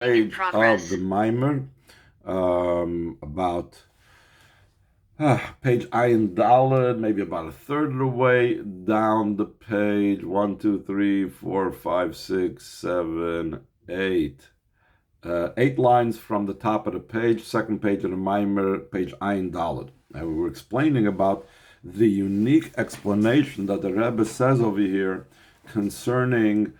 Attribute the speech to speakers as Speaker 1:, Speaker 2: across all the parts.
Speaker 1: Page of the Mimer, about page Ayin Daled, maybe about a third of the way down the page. 1, 2, 3, 4, 5, 6, 7, 8. 8 lines from the top of the page, second page of the Mimer, page Ayin Daled. And we were explaining about the unique explanation that the Rebbe says over here concerning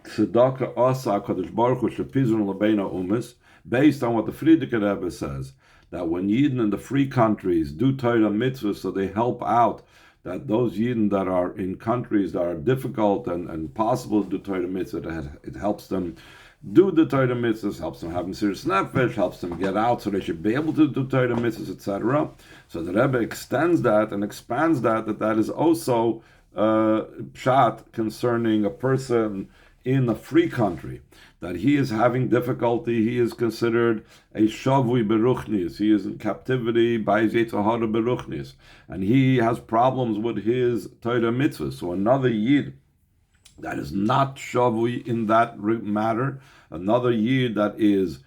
Speaker 1: Tzedakah Asa Kadosh Baruch Hu Shpizeran Leben Umis, based on what the Frierdiker Rebbe says, that when Yidden in the free countries do Torah mitzvahs, so they help out, that those Yidden that are in countries that are difficult and possible to do Torah mitzvah, it helps them do the Torah mitzvahs, helps them have serious nefesh, helps them get out so they should be able to do Torah mitzvahs, etc. So the Rebbe extends that and expands that is also pshat concerning a person in a free country, that he is having difficulty, he is considered a shavui beruchnis, he is in captivity by Yetzer Hara beruchnis, and he has problems with his Torah mitzvahs. So another Yid that is not shavui in that matter, another Yid that is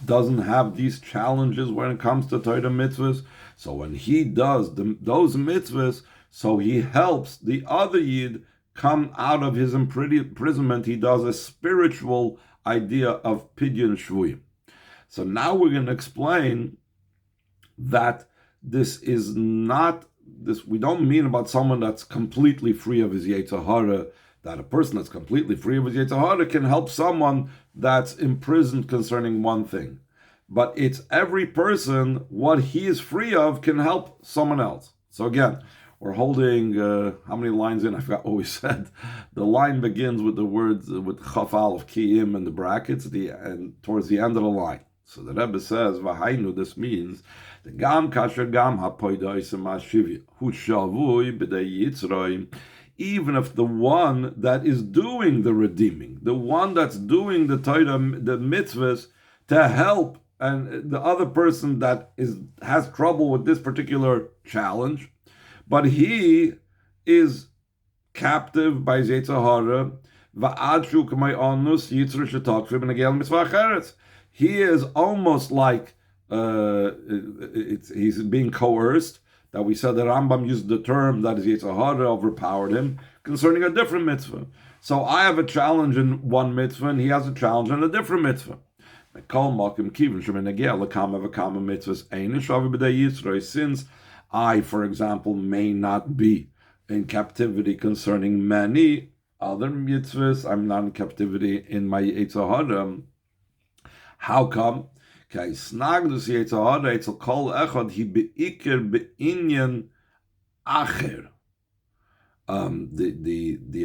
Speaker 1: doesn't have these challenges when it comes to Torah mitzvahs. So when he does those mitzvahs, so he helps the other Yid come out of his imprisonment. He does a spiritual idea of Pidyon Shvuyim. So now we're going to explain that this is not, this we don't mean about someone that's completely free of his Yetzer Hara, that a person that's completely free of his Yetzer Hara can help someone that's imprisoned concerning one thing. But it's every person, what he is free of can help someone else. So again, we're holding, how many lines in? I forgot what we said. The line begins with the words, with Chaf Aleph Kiyim in the brackets, and towards the end of the line. So the Rebbe says, V'hainu, this means, the Gam Kasher Gam HaPoidois HaShivya, Hu Shavui B'dei Yitzroim, even if the one that is doing the redeeming, the one that's doing the Torah, the mitzvahs, to help, and the other person that has trouble with this particular challenge, but he is captive by Yetzer Hara. He is almost like he's being coerced. That we said that Rambam used the term that is Yetzer Hara overpowered him concerning a different mitzvah. So I have a challenge in one mitzvah, and he has a challenge in a different mitzvah. Since I, for example, may not be in captivity concerning many other mitzvahs, I'm not in captivity in my Yetzer Hara. How come? The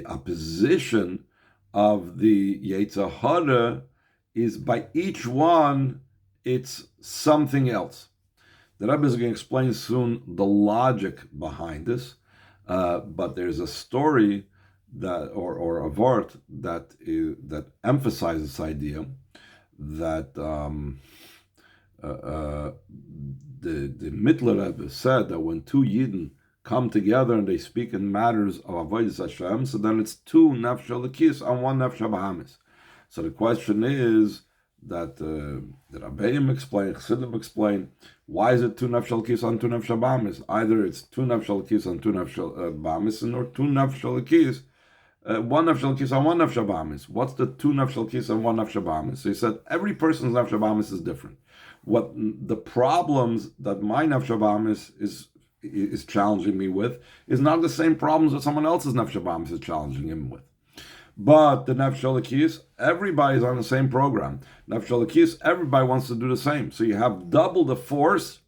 Speaker 1: opposition of the Yetzer Hara is by each one, it's something else. The Rebbe is going to explain soon the logic behind this, but there's a story that, or a vort that emphasizes this idea that the Mittler Rebbe said that when two Yidden come together and they speak in matters of Avodas Hashem, so then it's two Nefesh Elokis and one Nefesh Bahamis. So the question is that the Rabbeim explain, Chassidim explain, why is it two Nefesh Elokis and two Nefesh Bahamis? Either it's two Nefesh Elokis and two Nefesh Bahamis, or two Nefesh Elokis, one Nefesh Elokis and one Nefesh Bahamis. What's the two Nefesh Elokis and one Nefesh Bahamis? So he said every person's Nefesh Bahamis is different. What the problems that my Nefesh Bahamis is challenging me with is not the same problems that someone else's Nefesh Bahamis is challenging him with. But the Nefesh Elokis, everybody's on the same program. Nefesh Elokis, everybody wants to do the same. So you have double the force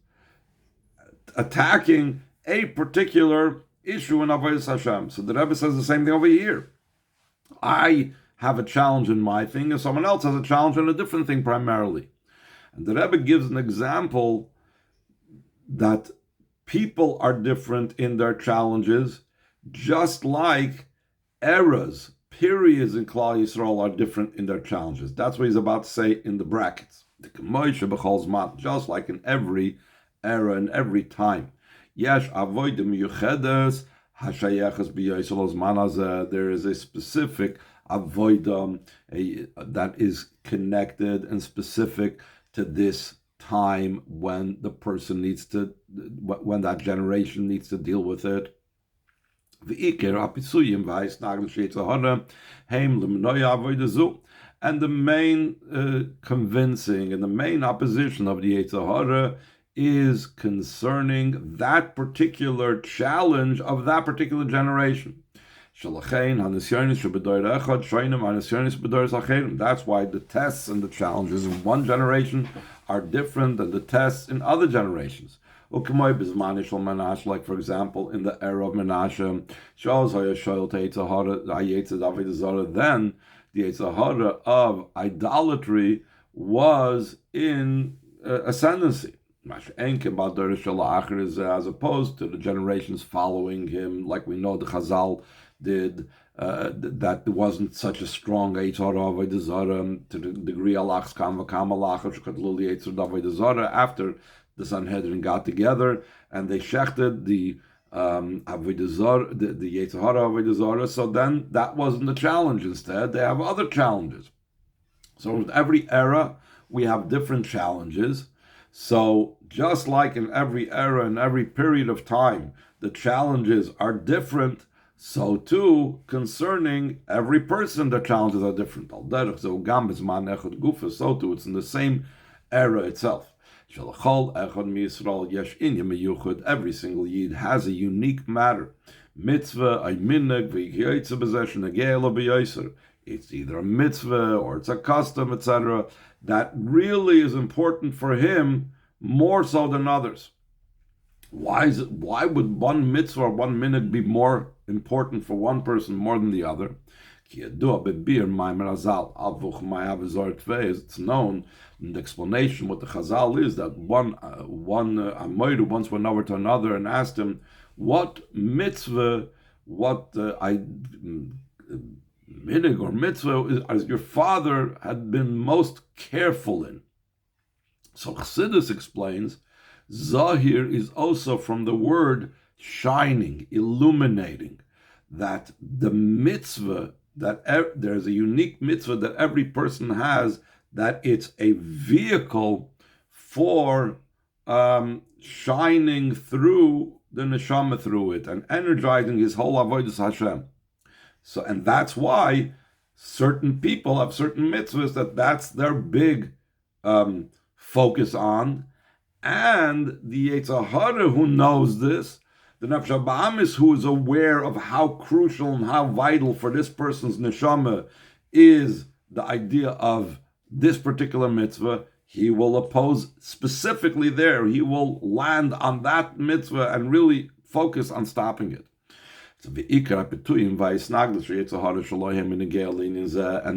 Speaker 1: attacking a particular issue in Avodas Hashem. So the Rebbe says the same thing over here. I have a challenge in my thing, and someone else has a challenge in a different thing primarily. And the Rebbe gives an example that people are different in their challenges, just like eras, periods in Klal Yisrael are different in their challenges. That's what he's about to say in the brackets. Just like in every era and every time. Yesh avodim yuchedes hashayeches b'yisrael's manazeh. There is a specific avodah that is connected and specific to this time when the person needs to, when that generation needs to deal with it. And the main convincing and the main opposition of the Yetzer Hara is concerning that particular challenge of that particular generation. That's why the tests and the challenges in one generation are different than the tests in other generations. Like, for example, in the era of Menashe, then the Yetzer Hara of idolatry was in ascendancy, as opposed to the generations following him, like we know the Chazal did, that wasn't such a strong Yetzer Hara of Avodah Zarah to the degree Alachs Kam V'Kam Alach Yetzer Hara of Avodah Zarah after the Sanhedrin got together and they shechted the Avodah Zarah, the Yetzer Hara of Avodah Zarah. So then that wasn't the challenge. Instead, they have other challenges. So with every era, we have different challenges. So just like in every era, in every period of time, the challenges are different, so too, concerning every person, the challenges are different. So too, it's in the same era itself. Every single Yid has a unique matter. Mitzvah, it's either a mitzvah or it's a custom, etc., that really is important for him more so than others. Why would one mitzvah or one minute be more important for one person more than the other? It's known in the explanation what the Chazal is that one Amoidu once went over to another and asked him what mitzvah, minig or mitzvah as your father had been most careful in. So Chassidus explains, Zahir is also from the word shining, illuminating, that the mitzvah, that there's a unique mitzvah that every person has, that it's a vehicle for shining through the neshama through it and energizing his whole avodas Hashem. So, and that's why certain people have certain mitzvahs that's their big focus on, and the Yetzer Hara who knows this, the Nefesh HaBa'amis who is aware of how crucial and how vital for this person's neshama is the idea of this particular mitzvah, he will oppose specifically there. He will land on that mitzvah and really focus on stopping it. And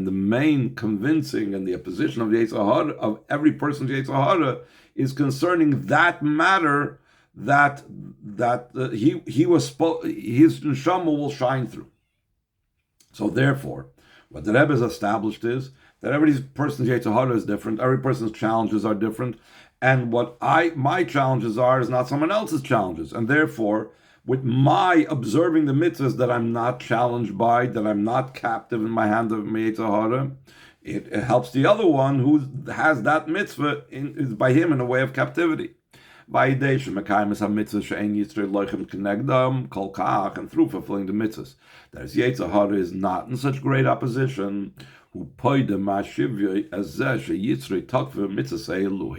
Speaker 1: the main convincing and the opposition of the Yetzer Hara, of every person's Yetzer Hara, is concerning that matter that his neshama will shine through. So therefore, what the Rebbe has established is that every person's Yetzer Hara is different, every person's challenges are different, and what my challenges are is not someone else's challenges, and therefore, with my observing the mitzvahs that I'm not challenged by, that I'm not captive in my hand of my Yetzer Hara, it helps the other one who has that mitzvah is by him in a way of captivity. And through fulfilling the mitzvahs, that his Yetzer Hara is not in such great opposition. He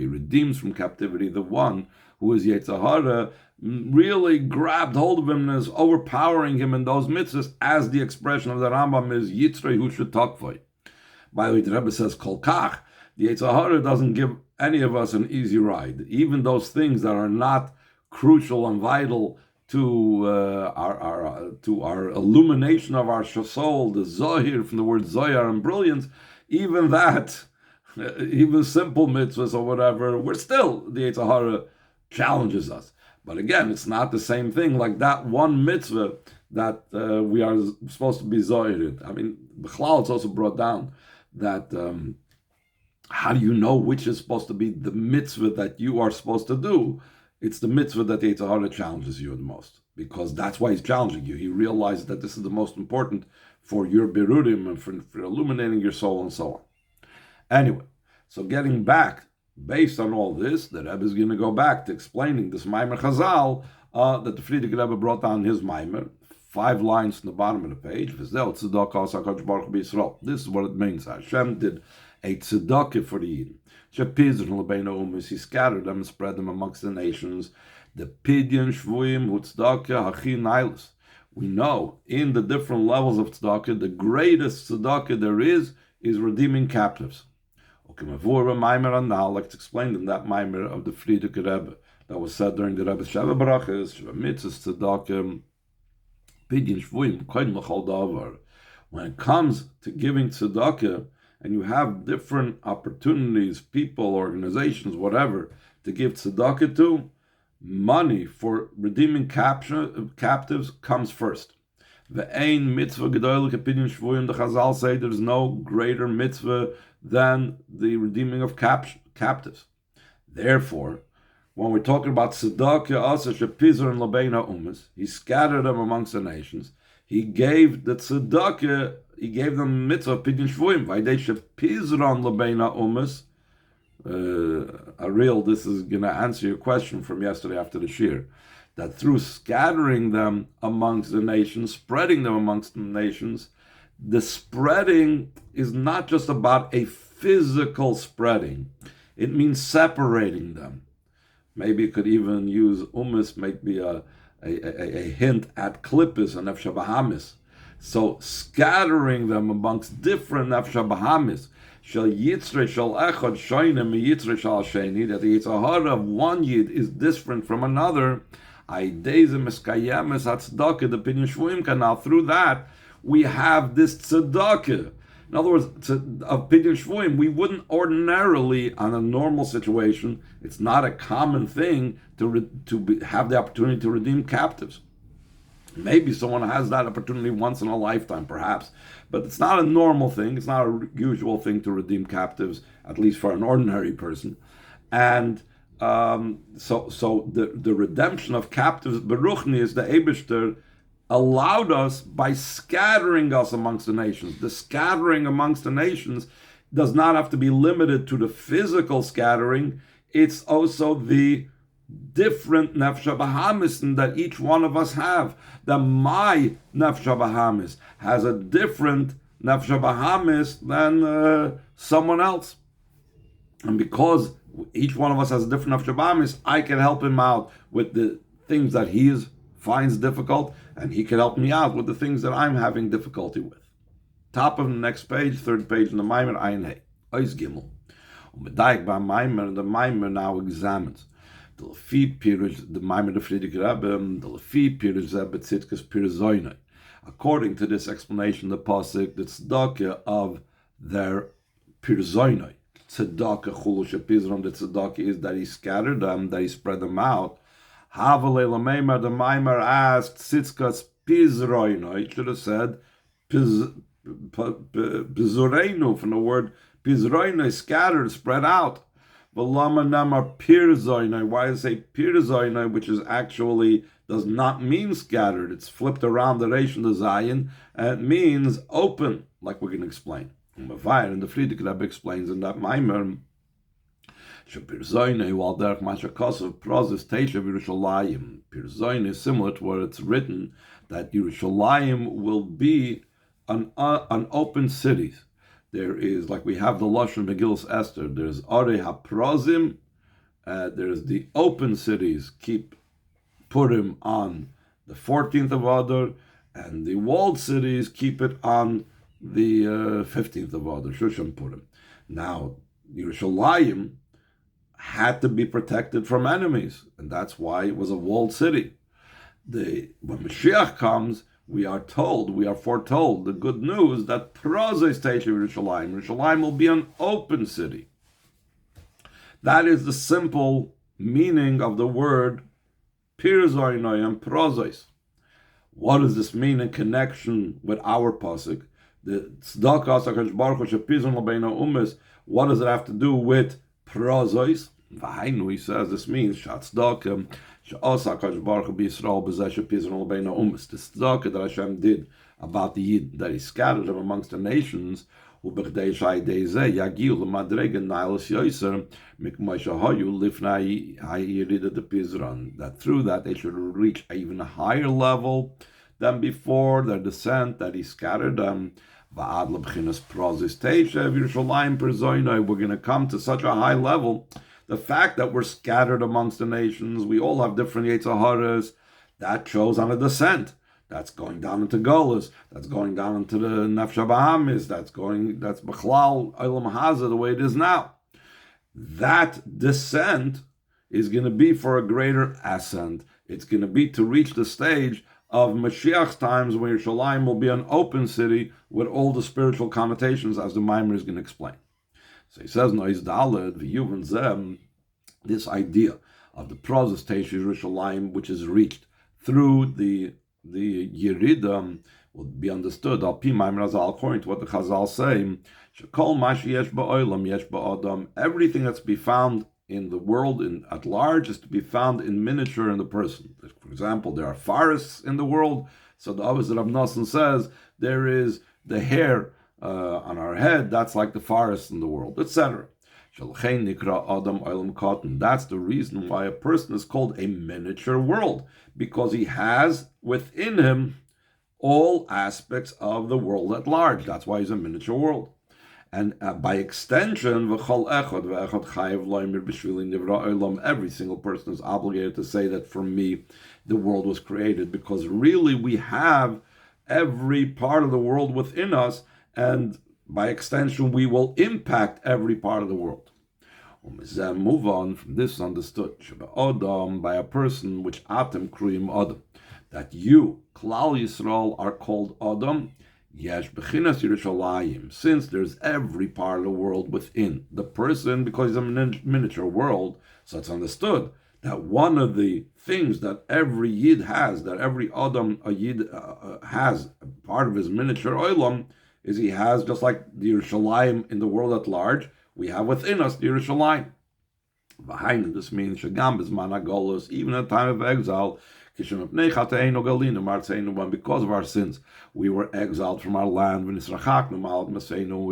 Speaker 1: redeems from captivity the one who is Yetzer Hara really grabbed hold of him and is overpowering him in those mitzvahs, as the expression of the Rambam is Yitzrei Hu Shetakvoi. By the way, the Rebbe says Kol Kach, the Yetzer Hara doesn't give any of us an easy ride. Even those things that are not crucial and vital to our illumination of our soul, the Zohir from the word Zohar and brilliance, even that, even simple mitzvahs or whatever, we're still, the Yetzer Hara challenges us. But again, it's not the same thing like that one mitzvah that we are supposed to be zohirid. I mean, B'chlal, it's also brought down that how do you know which is supposed to be the mitzvah that you are supposed to do? It's the mitzvah that the Yetzer Hara challenges you the most, because that's why he's challenging you. He realizes that this is the most important for your berurim and for illuminating your soul and so on. Anyway, so getting back, based on all this, the Rebbe is going to go back to explaining this Maimer Chazal that the Frierdiker Rebbe brought down his Maimer, 5 lines from the bottom of the page. This is what it means. Hashem did a tzedakah for the Yidden. Shpizzern leben ha'omus, he scattered them and spread them amongst the nations. The pidyon shvuyim hu tzedakah hachi nailis. We know in the different levels of tzedakah, the greatest tzedakah there is redeeming captives. Now, let's explain in that Maimer of the Frierdiker Rebbe that was said during the Rebbe's Sheva Barachas, Sheva Mitzvahs Tzedakah, Pidyon Shvuyim, Kodim L'chol Davar. When it comes to giving tzedakah, and you have different opportunities, people, organizations, whatever, to give tzedakah to, money for redeeming captives comes first. Ve'ein mitzvah gedoyle kepidyon shvuyim. The Chazal say there's no greater mitzvah than the redeeming of captives. Therefore, when we're talking about tzedakah, also Shpizzer'n leben ha'omus, he scattered them amongst the nations. He gave the tzedakah, he gave them mitzvah pidyon shvuyim. Vayday Shpizzer'n leben ha'omus. Ariel, this is going to answer your question from yesterday after the shir, that through scattering them amongst the nations, spreading them amongst the nations, the spreading is not just about a physical spreading. It means separating them. Maybe you could even use umis, maybe a hint at klippus and nefesh bahamis. So scattering them amongst different nefesh bahamis, shall yitzre shall echad shoyne mi yitzre shal sheni, that the yitzhahara of one yid is different from another. Now through that we have this tzedakah. In other words, of pidyon shvuyim, we wouldn't ordinarily, on a normal situation, it's not a common thing to have the opportunity to redeem captives. Maybe someone has that opportunity once in a lifetime, perhaps, but it's not a normal thing. It's not a usual thing to redeem captives, at least for an ordinary person. And so the redemption of captives, Beruchni, is the Eibishter allowed us by scattering us amongst the nations. The scattering amongst the nations does not have to be limited to the physical scattering. It's also the different nefesh bahamis that each one of us have. That my nefesh bahamis has a different nefesh bahamis than someone else. And because each one of us has a different nefesh bahamis, I can help him out with the things that he finds difficult, and he can help me out with the things that I'm having difficulty with. Top of the next page, 3rd page in the Maimer, Ayin Hey, Ois Gimel. The Maimer now examines the Lefi Pirush, the Maimer the Frierdiker Rebbe, the Lefi Pirush Zebet Tzidkas Purzoinai. According to this explanation, the pasuk, the tzedakah of their Purzoinai, tzedakah chulu shepizron, the tzedakah is that he scattered them, that he spread them out. Havale Lameimer, the Maimer asked, Tzidkas Pizroinai, it should have said Pizurenu, from the word Pizroinai, scattered, spread out. V'lama namar Pirzoinai, why does it say Pirzoinai, which is actually does not mean scattered? It's flipped around the Reish and the Zayin, and it means open, like we're going to explain. And the Frierdiker Rebbe explains in that Maimer, Shpirzone, while derech mashakosov prozis teishav Yerushalayim. Pirzone is similar to where it's written that Yerushalayim will be an open city. There is, like we have the Lashon Megillus Esther, there's Arei HaProzim, there's the open cities, keep Purim on the 14th of Adar, and the walled cities keep it on the 15th of Adar, Shushan Purim. Now, Yerushalayim had to be protected from enemies, and that's why it was a walled city. When Mashiach comes, we are foretold the good news that Prozes Teishav Yerushalayim will be an open city. That is the simple meaning of the word Pirzoinoi and Prozes. What does this mean in connection with our pasuk? The Tzedakah Sakash Baruch Hu Shepizon L'beina Umes. What does it have to do with Prozes? V'hainu, he says, this means Shatzedakah She'asa Hakadosh Baruch Hu B'Yisrael B'zeh Shepizon L'beina Umes. The Tzedakah that Hashem did about the Yid, that he scattered them amongst the nations, that through that they should reach an even higher level than before their descent, that he scattered them. We're going to come to such a high level. The fact that we're scattered amongst the nations, we all have different Yetzaharas, that shows on a descent. That's going down into Golas. That's going down into the Nefesh Bahamis. That's Bechlal Olam Haza, the way it is now. That descent is going to be for a greater ascent. It's going to be to reach the stage of Mashiach's times, where Yerushalayim will be an open city with all the spiritual connotations, as the Maimer is going to explain. So he says, Nois Daled v'Yuvan Zem, this idea of the process Teish Yerushalayim, which is reached through the Yerida, will be understood. Al Pi Maimer Azal, according to what the Chazal say, Shekol Mashi Yesh Ba'olam Yesh Ba'adam, everything that's to be found in the world at large is to be found in miniature in the person. For example, there are forests in the world, so the opposite of Nosson says there is the hair on our head, that's like the forest in the world, etc. That's the reason why a person is called a miniature world, because he has within him all aspects of the world at large. That's why he's a miniature world. And by extension, every single person is obligated to say that for me, the world was created, because really we have every part of the world within us, and by extension, we will impact every part of the world. Move on from this understood by a person which atem kriyim adam, that you, Klal Yisrael, are called Adam. Yesh bechinas Yerushalayim, since there's every part of the world within the person, because it's a miniature world, so it's understood that one of the things that every Yid has, that every Adam, a Yid has, part of his miniature Olam, is he has, just like the Yerushalayim in the world at large, we have within us the Yerushalayim. Behind this means Shagam Bizman HaGolus, even at the time of exile, because of our sins, we were exiled from our land. We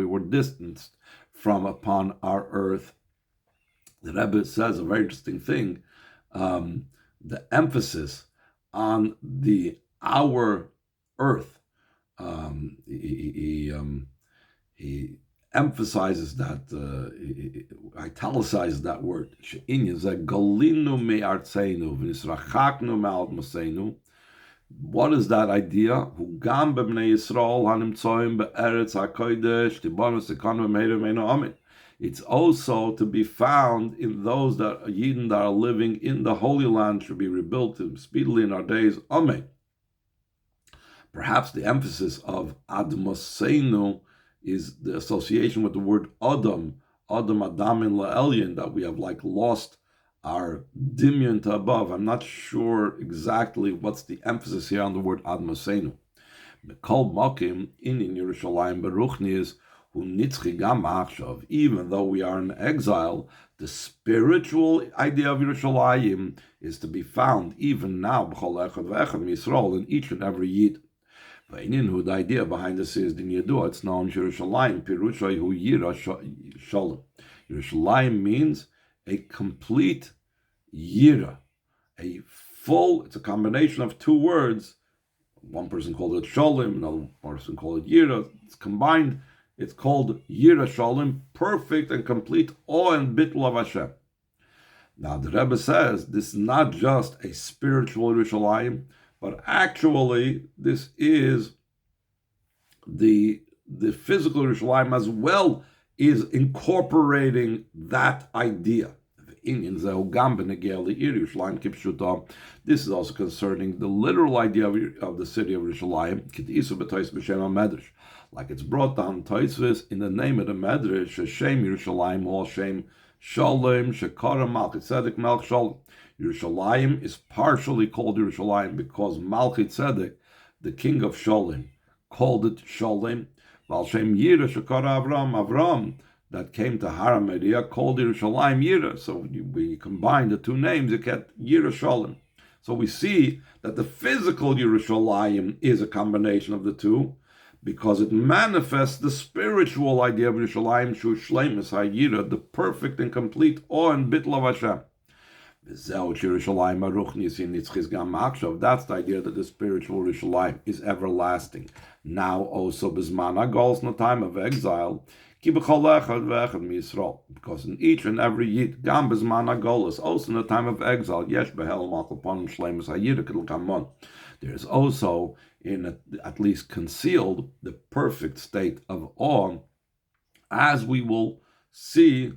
Speaker 1: were distanced from upon our earth. The Rebbe says a very interesting thing. The emphasis on our earth. He emphasizes that, italicizes that word. What is that idea? It's also to be found in those that Yidden that are living in the Holy Land, should be rebuilt speedily in our days. Amen. Perhaps the emphasis of Admoseinu is the association with the word Adam Adamin La'elyon, that we have like lost our dimyon to above. I'm not sure exactly what's the emphasis here on the word Admoseinu. Mekol Mokim in Yerushalayim Baruchni is hu nitzchi gam achshav. Even though we are in exile, the spiritual idea of Yerushalayim is to be found even now b'chol echad ve'echad Yisrael, in each and every Yid. Who the idea behind this is in Yedua, it's known Yerushalayim, Pirushay hu yira shalom. Yerushalayim means a complete yira, a full, it's a combination of two words. One person called it shalom, another person called it yira. It's combined, it's called yira shalom, perfect and complete awe and bittul of Hashem. Now the Rebbe says this is not just a spiritual Yerushalayim, but actually, this is the physical Yerushalayim as well, is incorporating that idea. This is also concerning the literal idea of the city of Yerushalayim, like it's brought down Toisvis in the name of the Medrash, Shem Yerushalayim, all Shem Shalom, Shekara Malchit Tzedek Melch Shalom. Yerushalayim is partially called Yerushalayim because Malchit Tzedek, the king of Shalom, called it Shalom. Val Shem Yira Shekara Avram, that came to Har HaMoriah, called Yerushalayim Yira. So we combine the two names, you get Yira Shalom. So we see that the physical Yerushalayim is a combination of the two, because it manifests the spiritual idea of Yerushalayim, Shu Shleimus HaYira, the perfect and complete awe and bittul of Hashem. That's the idea that the spiritual Yerushalayim is everlasting. Now also Bizman HaGolus, in the time of exile, because in each and every Yid, Gam Bizman HaGolus, also in the time of exile, Yesh Behel Malkaponim Shleimus HaYira Kedel Kamon. There is also, at least concealed, the perfect state of awe, as we will see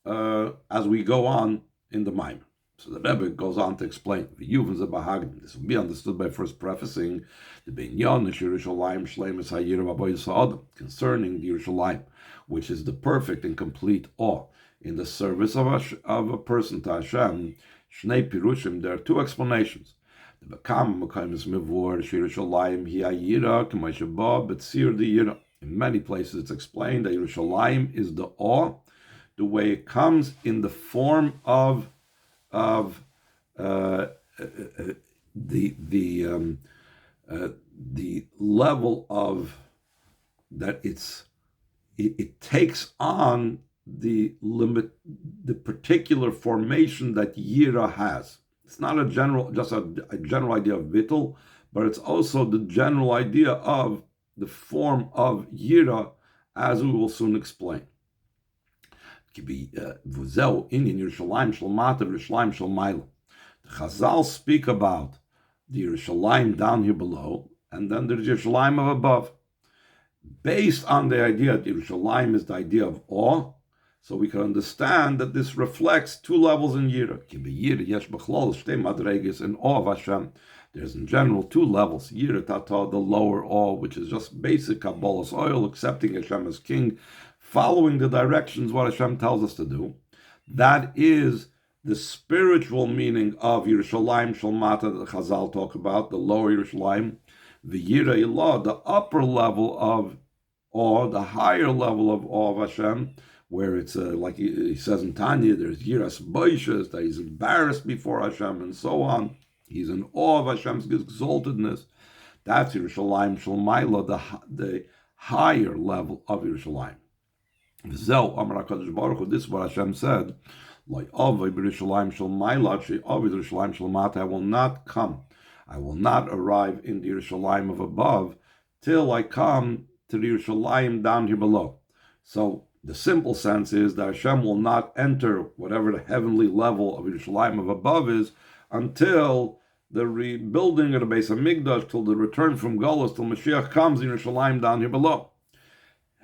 Speaker 1: as we go on in the Maimer. So the Rebbe goes on to explain, this will be understood by first prefacing the Binyan Yerushalayim Shleimus HaYira V'Avodas Ha'adam, concerning the Yerushalayim, which is the perfect and complete awe in the service of a person to Hashem. Shnei Pirushim, there are two explanations. In many places it's explained that Yerushalayim is the awe, the way it comes in the form of the level of that it takes on the limit, the particular formation that Yira has. It's not a general idea of bittul, but it's also the general idea of the form of Yira, as we will soon explain. The Chazal speak about the Yerushalayim down here below, and then there's Yerushalayim of above. Based on the idea that Yerushalayim is the idea of awe, so we can understand that this reflects two levels in Yira. In awe of Hashem, there's in general two levels. Yira Tata, the lower awe, which is just basic Kabbalah's oil, accepting Hashem as king, following the directions what Hashem tells us to do. That is the spiritual meaning of Yerushalayim Shalmata that the Chazal talk about, the lower Yerushalayim. The Yira Ilah, the upper level of awe, the higher level of awe of Hashem, where it's like he says in Tanya, there's Yiras Boishes, that he's embarrassed before Hashem and so on. He's in awe of Hashem's exaltedness. That's Yerushalayim Shalmaila, the higher level of Yerushalayim. This is what Hashem said. I will not come. I will not arrive in the Yerushalayim of above till I come to the Yerushalayim down here below. So the simple sense is that Hashem will not enter whatever the heavenly level of Yerushalayim of above is until the rebuilding of the Beis HaMikdash, till the return from Golus, till Mashiach comes in Yerushalayim down here below.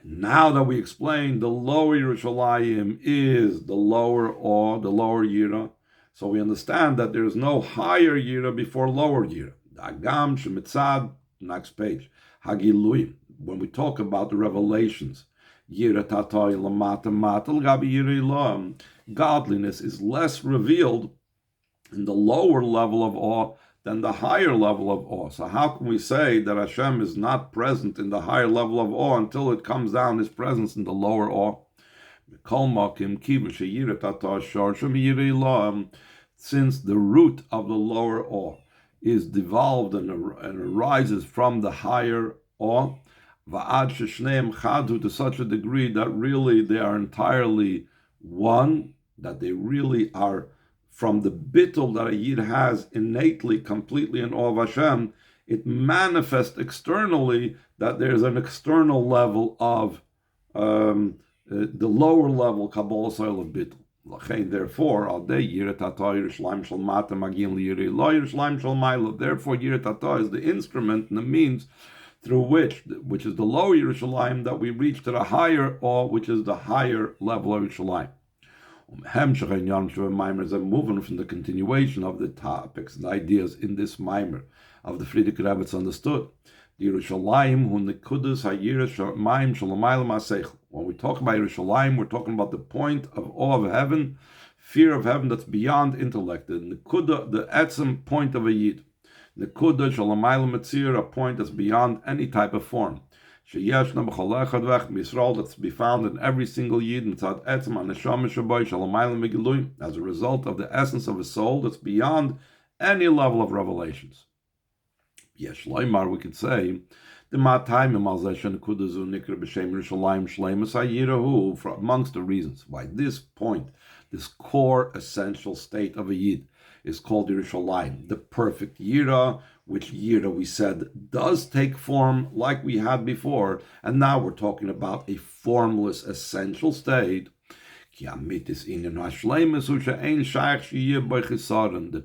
Speaker 1: Now that we explained the lower Yerushalayim is the lower awe, the lower Yira, so we understand that there is no higher Yira before lower Yira. Agam Shemitzad, next page. Hagiluyim. When we talk about the revelations, Yira Tatay Lamata Matal Gabi Yira Ilam, godliness is less revealed in the lower level of awe than the higher level of awe. So how can we say that Hashem is not present in the higher level of awe until it comes down His presence in the lower awe? Since the root of the lower awe is devolved and arises from the higher awe, to such a degree that really they are entirely one, that they really are from the bittul that a Yid has innately, completely in awe of Hashem, it manifests externally that there's an external level of the lower level Kabbalah soil of bittul. Therefore, therefore Yira Tata is the instrument and the means through which is the lower Yerushalayim, that we reach to the higher awe, which is the higher level of Yerushalayim. Moving from the continuation of the topics and ideas in this Maimer of the Frierdiker Rebbe understood. Yerushalayim hu nekudas hayiras shamayim shalamaylam aseichel. When we talk about Yerushalayim, we're talking about the point of awe of heaven, fear of heaven that's beyond intellect. The nekuda, the etzem point of a yid. Nekuda shalamaylam etzir, a point that's beyond any type of form. Sheyeshna b'chol echad v'ech Yisrael, that's to be found in every single yid. Mitzad etzem haneshama shaboy shalamaylam v'giluim, as a result of the essence of a soul that's beyond any level of revelations. Yes, Leimar, we could say, the amongst the reasons why this point, this core essential state of a Yid, is called Yerushalayim, the perfect Yira, which Yira, we said, does take form like we had before, and now we're talking about a formless essential state. The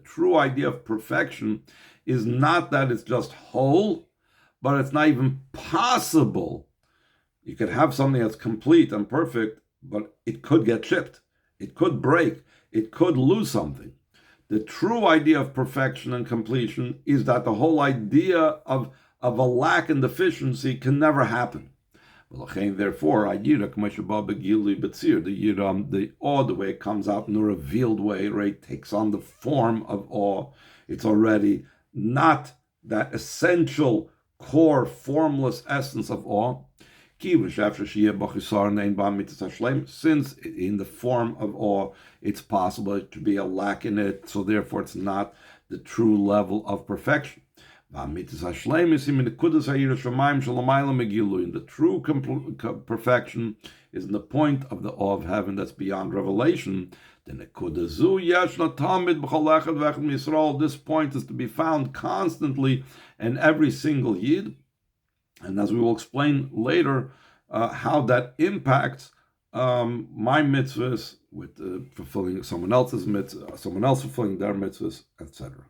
Speaker 1: true idea of perfection is not that it's just whole, but it's not even possible. You could have something that's complete and perfect, but it could get chipped, it could break, it could lose something. The true idea of perfection and completion is that the whole idea of a lack and deficiency can never happen. Therefore, the awe, the way it comes out in a revealed way, right, takes on the form of awe. It's already not that essential, core, formless essence of awe. Since in the form of awe, it's possible to be a lack in it, so therefore it's not the true level of perfection. The true perfection is in the point of the awe of heaven that's beyond revelation. This point is to be found constantly in every single Yid. And as we will explain later, how that impacts my mitzvahs with fulfilling someone else's mitzvah, someone else fulfilling their mitzvahs, etc.